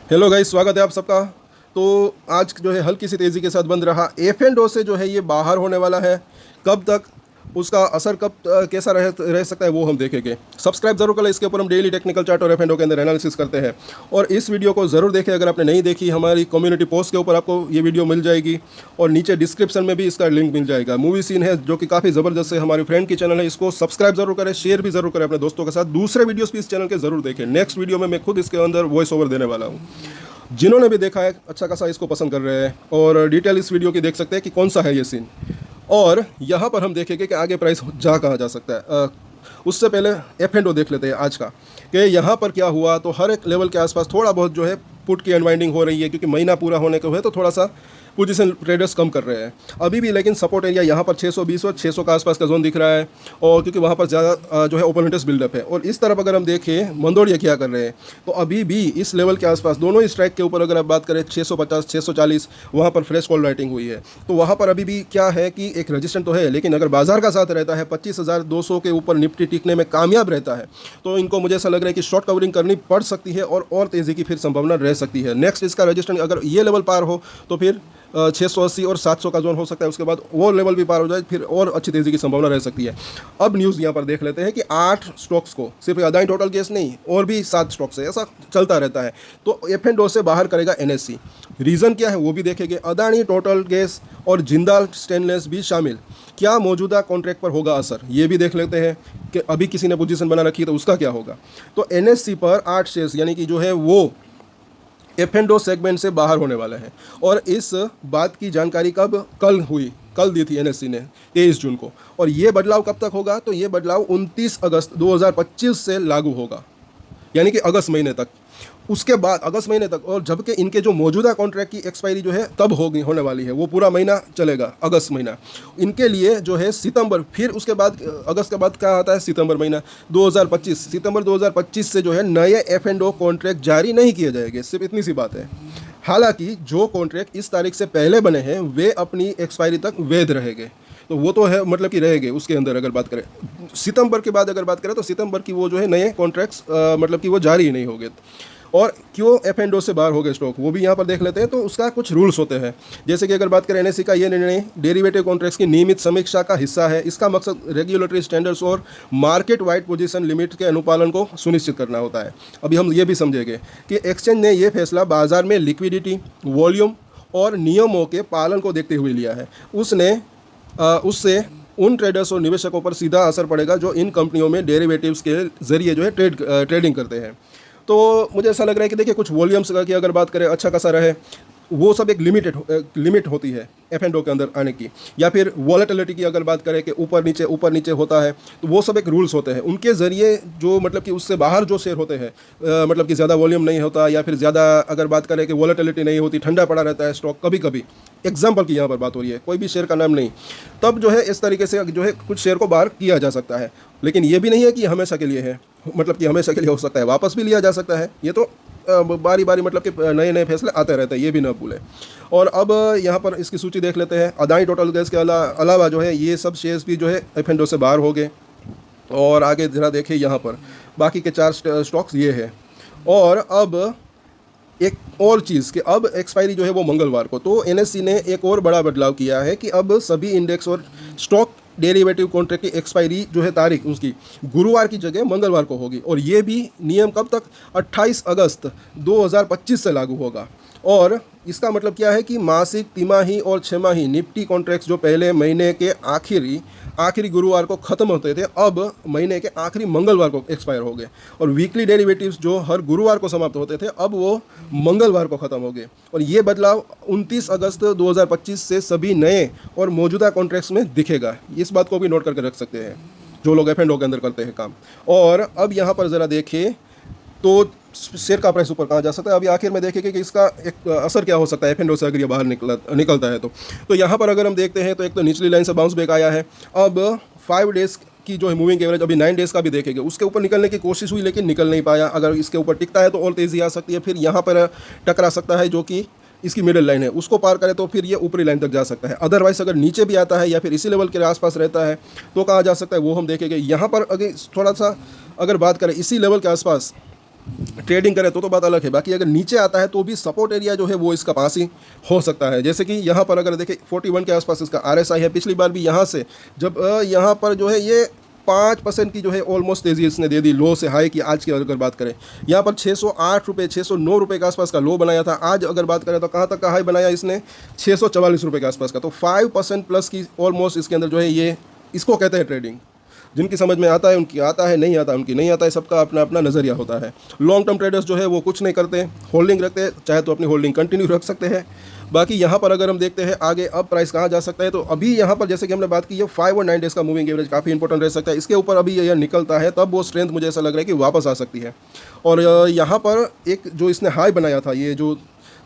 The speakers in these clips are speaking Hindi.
हेलो गाइस, स्वागत है आप सबका। तो आज जो है हल्की सी तेज़ी के साथ बंद रहा F&O से जो है ये बाहर होने वाला है। कब तक उसका असर कैसा रह सकता है वो हम देखेंगे। सब्सक्राइब जरूर करें, इसके ऊपर हम डेली टेक्निकल चार्ट और F&O के अंदर एनालिसिस करते हैं। और इस वीडियो को ज़रूर देखें, अगर आपने नहीं देखी हमारी कम्युनिटी पोस्ट के ऊपर आपको ये वीडियो मिल जाएगी और नीचे डिस्क्रिप्शन में भी इसका लिंक मिल जाएगा। मूवी सीन है जो कि काफ़ी ज़बरदस्त है, हमारी फ्रेंड की चैनल है, इसको सब्सक्राइब जरूर करें, शेयर भी जरूर करें अपने दोस्तों के साथ। दूसरे वीडियोज़ भी इस चैनल के ज़रूर देखें। नेक्स्ट वीडियो में मैं खुद इसके अंदर वॉइस ओवर देने वाला हूँ। जिन्होंने भी देखा है अच्छा खासा इसको पसंद कर रहे हैं और डिटेल इस वीडियो की देख सकते हैं कि कौन सा है ये सीन। और यहाँ पर हम देखेंगे कि आगे प्राइस जा कहाँ जा सकता है। उससे पहले F&O देख लेते हैं आज का, कि यहाँ पर क्या हुआ। तो हर एक लेवल के आसपास थोड़ा बहुत जो है पुट की अनवाइंडिंग हो रही है, क्योंकि महीना पूरा होने को है तो थोड़ा सा पोजीशन ट्रेडर्स कम कर रहे हैं अभी भी। लेकिन सपोर्ट एरिया यहाँ पर 620 और 600 का आसपास का जोन दिख रहा है, और क्योंकि वहाँ पर ज़्यादा जो है ओपन इंटरेस्ट बिल्डअप है। और इस तरफ अगर हम देखें मंदोड़िया क्या कर रहे हैं, तो अभी भी इस लेवल के आसपास दोनों ही स्ट्राइक के ऊपर अगर आप बात करें 650 640 वहाँ पर फ्रेश कॉल राइटिंग हुई है। तो वहाँ पर अभी भी क्या है कि एक रजिस्टेंस तो है, लेकिन अगर बाजार का साथ रहता है 25,200 के ऊपर निफ्टी टिकने में कामयाब रहता है तो इनको मुझे ऐसा लग रहा है कि शॉर्ट कवरिंग करनी पड़ सकती है और तेज़ी की फिर संभावना रह सकती है। नेक्स्ट इसका रजिस्टेंस अगर ये लेवल पार हो तो फिर 680 और 700 का जोन हो सकता है। उसके बाद वो लेवल भी पार हो जाए, फिर और अच्छी तेज़ी की संभावना रह सकती है। अब न्यूज़ यहाँ पर देख लेते हैं कि 8 स्टॉक्स को, सिर्फ अदानी टोटल गैस नहीं और भी 7 स्टॉक्स है, ऐसा चलता रहता है। तो F&O से बाहर करेगा NSE। रीज़न क्या है वो भी देखेंगे। अदानी टोटल गैस और जिंदाल स्टेनलेस भी शामिल, क्या मौजूदा कॉन्ट्रैक्ट पर होगा असर, ये भी देख लेते हैं कि अभी किसी ने पोजीशन बना रखी है तो उसका क्या होगा। तो NSE पर 8 शेयर्स यानी कि जो है वो F&O सेगमेंट से बाहर होने वाला है। और इस बात की जानकारी कल दी थी NSE ने 23 जून को। और ये बदलाव कब तक होगा, तो ये बदलाव 29 अगस्त 2025 से लागू होगा, यानी कि अगस्त महीने तक। उसके बाद अगस्त महीने तक, और जबकि इनके जो मौजूदा कॉन्ट्रैक्ट की एक्सपायरी जो है तब होने वाली है, वो पूरा महीना चलेगा, अगस्त महीना इनके लिए जो है सितंबर। फिर उसके बाद अगस्त के बाद क्या आता है, सितंबर महीना 2025। सितंबर 2025 से जो है नए F&O कॉन्ट्रैक्ट जारी नहीं किए जाएंगे, सिर्फ इतनी सी बात है। हालांकि जो कॉन्ट्रैक्ट इस तारीख से पहले बने हैं वे अपनी एक्सपायरी तक वैध रहेंगे, तो वो तो है, मतलब कि रहेंगे। उसके अंदर अगर बात करें सितंबर के बाद अगर बात करें तो सितंबर की वो जो है नए कॉन्ट्रैक्ट्स मतलब कि वो जारी ही नहीं होंगे। और क्यों F&O से बाहर हो गए स्टॉक, वो भी यहाँ पर देख लेते हैं। तो उसका कुछ रूल्स होते हैं, जैसे कि अगर बात करें NSE का ये निर्णय डेरिवेटिव कॉन्ट्रैक्ट्स की नियमित समीक्षा का हिस्सा है। इसका मकसद रेगुलेटरी स्टैंडर्ड्स और मार्केट वाइड पोजीशन लिमिट के अनुपालन को सुनिश्चित करना होता है। अभी हम ये भी समझेंगे कि एक्सचेंज ने यह फैसला बाजार में लिक्विडिटी, वॉल्यूम और नियमों के पालन को देखते हुए लिया है। उससे उन ट्रेडर्स और निवेशकों पर सीधा असर पड़ेगा जो इन कंपनियों में डेरिवेटिव्स के जरिए जो है ट्रेडिंग करते हैं। तो मुझे ऐसा लग रहा है कि देखिए कुछ वॉल्यूम्स की अगर बात करें अच्छा खासा रहे, वो सब एक लिमिट होती है F&O के अंदर आने की। या फिर वॉलेटिलिटी की अगर बात करें कि ऊपर नीचे होता है, तो वो सब एक रूल्स होते हैं। उनके ज़रिए जो मतलब कि उससे बाहर जो शेयर होते हैं, मतलब कि ज़्यादा वॉल्यूम नहीं होता या फिर ज़्यादा अगर बात करें कि वॉलेटिलिटी नहीं होती, ठंडा पड़ा रहता है स्टॉक कभी कभी, एग्जाम्पल की यहाँ पर बात हो रही है, कोई भी शेयर का नाम नहीं, तब जो है इस तरीके से जो है कुछ शेयर को बाहर किया जा सकता है। लेकिन ये भी नहीं है कि हमेशा के लिए है, मतलब कि हमेशा के लिए हो सकता है, वापस भी लिया जा सकता है। ये तो बारी बारी मतलब कि नए फैसले आते रहते हैं, ये भी ना भूलें। और अब यहाँ पर इसकी सूची देख लेते हैं। अदानी टोटल गैस के अलावा जो है ये सब शेयर्स भी जो है F&O से बाहर हो गए। और आगे ज़रा देखें यहाँ पर बाकी के 4 स्टॉक्स ये है। और अब एक और चीज़ कि अब एक्सपायरी जो है वो मंगलवार को, तो NSE ने एक और बड़ा बदलाव किया है कि अब सभी इंडेक्स और स्टॉक डेरिवेटिव कॉन्ट्रैक्ट की एक्सपायरी जो है तारीख उसकी गुरुवार की जगह मंगलवार को होगी। और ये भी नियम कब तक, 28 अगस्त 2025 से लागू होगा। और इसका मतलब क्या है कि मासिक, तिमाही और छमाही निफ्टी कॉन्ट्रैक्ट्स जो पहले महीने के आखिरी गुरुवार को ख़त्म होते थे, अब महीने के आखिरी मंगलवार को एक्सपायर हो गए। और वीकली डेरिवेटिव्स जो हर गुरुवार को समाप्त होते थे, अब वो मंगलवार को ख़त्म हो गए। और ये बदलाव 29 अगस्त 2025 से सभी नए और मौजूदा कॉन्ट्रैक्ट्स में दिखेगा। इस बात को भी नोट करके रख सकते हैं जो लोग F&O के अंदर करते हैं काम। और अब यहाँ पर ज़रा देखें तो शेयर का प्राइस ऊपर कहाँ जा सकता है। अभी आखिर में देखेंगे कि इसका एक असर क्या हो सकता है F&O से अगर ये बाहर निकलता है तो यहाँ पर अगर हम देखते हैं तो एक तो निचली लाइन से बाउंस बैक आया है। अब 5 डेज़ की जो है मूविंग एवरेज, अभी 9 डेज़ का भी देखेंगे, उसके ऊपर निकलने की कोशिश हुई लेकिन निकल नहीं पाया। अगर इसके ऊपर टिकता है तो और तेज़ी आ सकती है, फिर यहाँ पर टकरा सकता है जो कि इसकी मिडिल लाइन है, उसको पार करे तो फिर ये ऊपरी लाइन तक जा सकता है। अदरवाइज अगर नीचे भी आता है या फिर इसी लेवल के आसपास रहता है तो कहाँ जा सकता है वो हम देखेंगे। यहाँ पर अगर थोड़ा सा अगर बात करें इसी लेवल के आसपास ट्रेडिंग करे तो बात अलग है। बाकी अगर नीचे आता है तो भी सपोर्ट एरिया जो है वो इसका पास ही हो सकता है। जैसे कि यहाँ पर अगर देखें 41 के आसपास इसका RSI है। पिछली बार भी यहाँ से जब यहाँ पर जो है ये 5% की जो है ऑलमोस्ट तेज़ी इसने दे दी लो से हाई की। आज की अगर बात करें यहाँ पर 608 रुपये 609 रुपये के आसपास का लो बनाया था। आज अगर बात करें तो कहाँ तक का हाई बनाया इसने, 644 रुपये के आसपास का। तो 5% प्लस की ऑलमोस्ट इसके अंदर जो है ये इसको कहते हैं ट्रेडिंग। जिनकी समझ में आता है उनकी आता है, नहीं आता उनकी नहीं आता है। सबका अपना अपना नज़रिया होता है। लॉन्ग टर्म ट्रेडर्स जो है वो कुछ नहीं करते, होल्डिंग रखते हैं, चाहे तो अपनी होल्डिंग कंटिन्यू रख सकते हैं। बाकी यहाँ पर अगर हम देखते हैं आगे अब प्राइस कहाँ जा सकता है, तो अभी यहाँ पर जैसे कि हमने बात की है 5 और 9 डेज़ का मूविंग एवरेज काफ़ी इंपॉर्टेंट रह सकता है। इसके ऊपर अभी यह निकलता है तब वो स्ट्रेंथ मुझे ऐसा लग रहा है कि वापस आ सकती है। और यहाँ पर एक जो इसने हाई बनाया था ये जो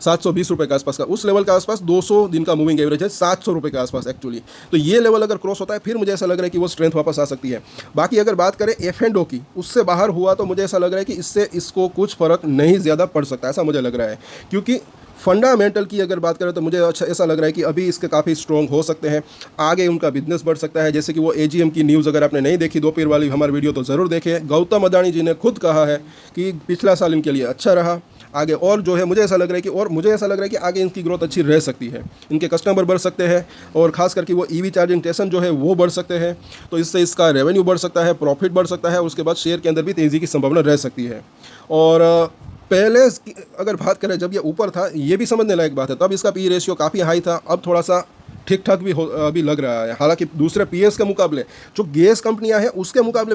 720 रुपये के आसपास का, उस लेवल के आसपास 200 दिन का मूविंग एवरेज है 700 रुपये के आसपास एक्चुअली। तो ये लेवल अगर क्रॉस होता है फिर मुझे ऐसा लग रहा है कि वो स्ट्रेंथ वापस आ सकती है। बाकी अगर बात करें F&O की, उससे बाहर हुआ तो मुझे ऐसा लग रहा है कि इससे इसको कुछ फ़र्क नहीं ज़्यादा पड़ सकता, ऐसा मुझे लग रहा है। क्योंकि फंडामेंटल की अगर बात करें तो मुझे अच्छा ऐसा लग रहा है कि अभी इसके काफ़ी स्ट्रॉन्ग हो सकते हैं, आगे उनका बिजनेस बढ़ सकता है। जैसे कि वो AGM की न्यूज़ अगर आपने नहीं देखी दोपहर वाली हमारी वीडियो तो ज़रूर देखें। गौतम अदानी जी ने खुद कहा है कि पिछला साल इनके लिए अच्छा रहा, आगे और जो है मुझे ऐसा लग रहा है कि आगे इनकी ग्रोथ अच्छी रह सकती है। इनके कस्टमर बढ़ सकते हैं और ख़ास करके वो EV चार्जिंग स्टेशन जो है वो बढ़ सकते हैं। तो इससे इसका रेवेन्यू बढ़ सकता है, प्रॉफिट बढ़ सकता है, उसके बाद शेयर के अंदर भी तेज़ी की संभावना रह सकती है। और पहले अगर बात करें जब ये ऊपर था, ये भी समझने लायक बात है, तब इसका PE रेशियो काफ़ी हाई था। अब थोड़ा सा ठीक ठाक भी अभी लग रहा है। हालांकि दूसरे PS के मुकाबले जो गैस कंपनियां हैं उसके मुकाबले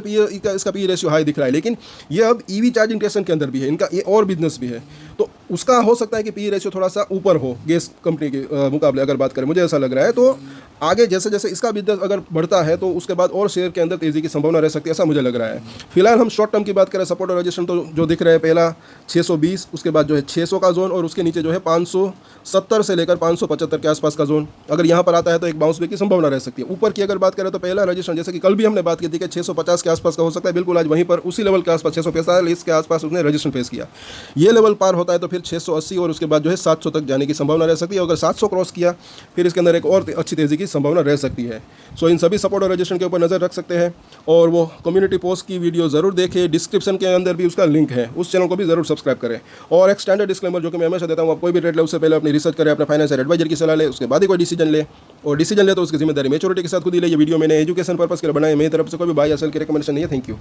इसका PE रेशियो हाई दिख रहा है। लेकिन ये अब EV चार्जिंग स्टेशन के अंदर भी है, इनका ये और बिजनेस भी है, तो उसका हो सकता है कि PE रेशियो थोड़ा सा ऊपर हो गैस कंपनी के मुकाबले अगर बात करें, मुझे ऐसा लग रहा है। तो आगे जैसे जैसे इसका बिजनेस अगर बढ़ता है तो उसके बाद और शेयर के अंदर तेज़ी की संभावना रह सकती है, ऐसा मुझे लग रहा है। फिलहाल हम शॉर्ट टर्म की बात करें, सपोर्ट और रेजिस्टेंस तो जो दिख रहा है पहला 620, उसके बाद जो है 600 का जोन और उसके नीचे जो है 570 से लेकर 575 के आसपास का जोन। अगर यहाँ पर आता है तो एक बाउंस बैक की संभावना रह सकती है। ऊपर की अगर बात करें तो पहला रेजिस्टेंस जैसे कि कल भी हमने बात की थी कि 650 के आसपास का हो सकता है, बिल्कुल आज वहीं पर उसी लेवल के आसपास 645 के आसपास उसने रेजिस्टेंस फेस किया। ये लेवल पार होता है तो फिर 680 और उसके बाद जो है 700 तक जाने की संभावना रह सकती है। अगर 700 क्रॉस किया फिर इसके अंदर एक और अच्छी तेज़ी की संभावना रह सकती है। सो इन सभी सपोर्ट और रेजिस्टेंस के ऊपर नज़र रख सकते हैं और वो कम्युनिटी पोस्ट की वीडियो ज़रूर देखें, डिस्क्रिप्शन के अंदर भी उसका लिंक है, उस चैनल को भी ज़रूर सब्सक्राइब करें। और एक स्टैंडर्ड डिस्क्लेमर जो कि मैं हमेशा देता हूँ, आप कोई भी ट्रेड ले उससे पहले अपनी रिसर्च करें, अपने फाइनेंशियल एडवाइजर की सलाह ले, उसके बाद ही कोई डिसीजन ले, और डिसीजन ले तो उसकी जिम्मेदारी मैच्योरिटी के साथ खुद ही ले। ये वीडियो मैंने एजुकेशन पर्पस के लिए बनाए, मेरी तरफ से कोई भी बाय या सेल की रिकमेंडेशन नहीं है। Thank you.